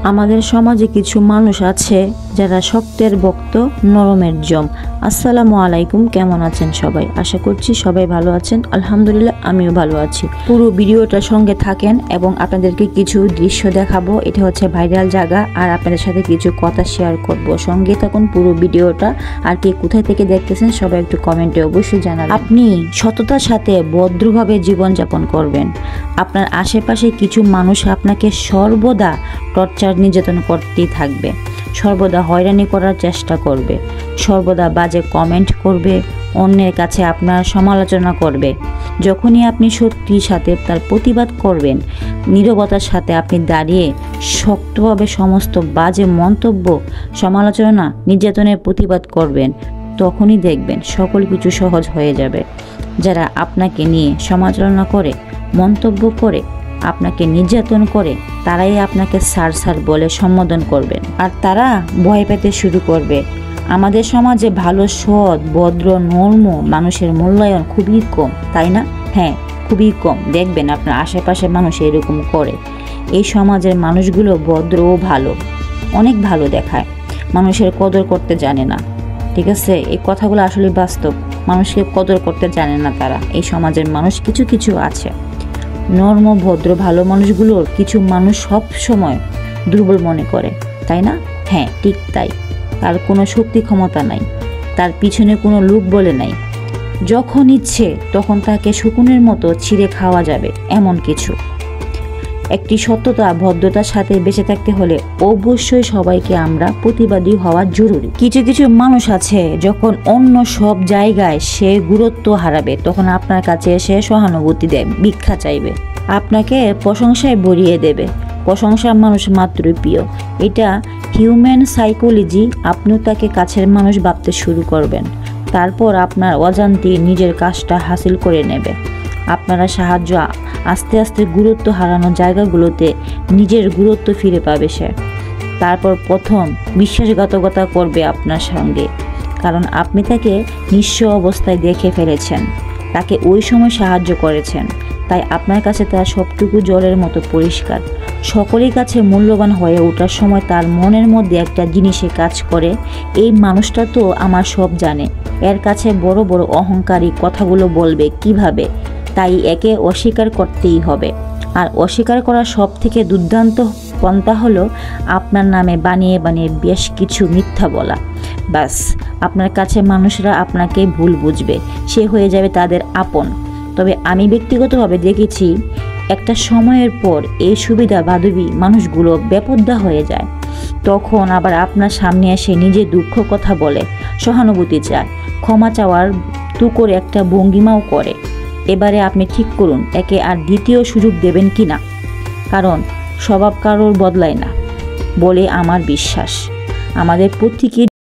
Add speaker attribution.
Speaker 1: আমাদের সমাজে কিছু মানুষ আছে যারা শক্তের ভক্ত, নরমের জম। আসসালামু আলাইকুম, কেমন আছেন সবাই? আশা করছি সবাই ভালো আছেন। আলহামদুলিল্লাহ, আমিও ভালো আছি। পুরো ভিডিওটার সঙ্গে থাকেন এবং আপনাদেরকে কিছু দৃশ্য দেখাবো। এটা হচ্ছে ভাইরাল জায়গা, আর আপনাদের সাথে কিছু কথা শেয়ার করব। সঙ্গে থাকুন পুরো ভিডিওটা। আর কে কোথায় থেকে দেখতেছেন সবাই একটু কমেন্টে অবশ্যই জানাবেন। আপনি সততার সাথে ভদ্রভাবে জীবনযাপন করবেন। আপনার আশেপাশে কিছু মানুষ আপনাকে সর্বদা টর্চার, নির্যাতন করতেই থাকবে, সর্বদা হয়রানি করার চেষ্টা করবে, সর্বদা বাজে কমেন্ট করবে, অন্যের কাছে আপনার সমালোচনা করবে। যখনই আপনি সত্যির সাথে তার প্রতিবাদ করবেন, নীরবতার সাথে আপনি দাঁড়িয়ে শক্তভাবে সমস্ত বাজে মন্তব্য, সমালোচনা, নির্যাতনের প্রতিবাদ করবেন, তখনই দেখবেন সকল কিছু সহজ হয়ে যাবে। যারা আপনাকে নিয়ে সমালোচনা করে, মন্তব্য করে, আপনাকে নির্যাতন করে, তারাই আপনাকে স্যার বলে সম্বোধন করবেন, আর তারা ভয় পেতে শুরু করবে। আমাদের সমাজে ভালো, সৎ, ভদ্র, নর্ম মানুষের মূল্যায়ন খুবই কম, তাই না? হ্যাঁ, খুবই কম। দেখবেন আপনার আশেপাশে মানুষ এরকম করে। এই সমাজের মানুষগুলো ভদ্র ও ভালো, অনেক ভালো দেখায়, মানুষের কদর করতে জানে না। ঠিক আছে, এই কথাগুলো আসলে বাস্তব। মানুষকে কদর করতে জানে না তারা। এই সমাজের মানুষ কিছু কিছু আছে নর্ম, ভদ্র, ভালো মানুষগুলোর কিছু মানুষ সব সময় দুর্বল মনে করে, তাই না? হ্যাঁ, ঠিক তাই। তার কোনো শক্তি ক্ষমতা নাই, তার পিছনে কোনো লোক বলে নাই। যখন ইচ্ছে তখন তাকে শকুনের মতো ছিঁড়ে খাওয়া যাবে, এমন কিছু। একটি সত্যতা, ভদ্রতার সাথে বেঁচে থাকতে হলে অবশ্যই সবাইকে আমরা প্রতিবাদী হওয়া জরুরি। কিছু কিছু মানুষ আছে, যখন অন্য সব জায়গায় সে গুরুত্ব হারাবে, তখন আপনার কাছে এসে সহানুভূতি দেয়, ভিক্ষা চাইবে, আপনাকে প্রশংসায় ভরিয়ে দেবে। প্রশংসার মানুষ মাত্রই প্রিয়, এটা হিউম্যান সাইকোলজি। আপনিও তাকে কাছের মানুষ ভাবতে শুরু করবেন, তারপর আপনার অজান্তে নিজের কাজটা হাসিল করে নেবে। আপনারা সাহায্য আস্তে আস্তে গুরুত্ব হারানো জায়গাগুলোতে নিজের গুরুত্ব ফিরে পাবে সে। তারপর প্রথম বিশ্বাসঘাতকতা করবে আপনার সঙ্গে, কারণ আপনি তাকে নিঃস্ব অবস্থায় দেখে ফেলেছেন, তাকে ওই সময় সাহায্য করেছেন। তাই আপনার কাছে তার সবটুকু জলের মতো পরিষ্কার। সকলের কাছে মূল্যবান হয়ে ওঠার সময় তার মনের মধ্যে একটা জিনিসে কাজ করে, এই মানুষটা তো আমার সব জানে, এর কাছে বড় বড় অহংকারী কথাগুলো বলবে কিভাবে, তাই একে অস্বীকার করতেই হবে। আর অস্বীকার করার সব থেকে দুর্দান্ত পন্থা হলো আপনার নামে বানিয়ে বানিয়ে বেশ কিছু মিথ্যা বলা। ব্যাস, আপনার কাছে মানুষরা আপনাকে ভুল বুঝবে, সে হয়ে যাবে তাদের আপন। তবে আমি ব্যক্তিগতভাবে দেখেছি, একটা সময়ের পর এই সুবিধা বাদবী মানুষগুলো বেপরোয়া হয়ে যায়। তখন আবার আপনার সামনে এসে নিজে দুঃখ কথা বলে, সহানুভূতি চায়, ক্ষমা চাওয়ার করে একটা ভঙ্গিমাও করে। এবারে আপনি ঠিক করুন, একে আর দ্বিতীয় সুযোগ দেবেন কি না, কারণ স্বভাব কারোর বদলায় না বলে আমার বিশ্বাস। আমাদের প্রত্যেকের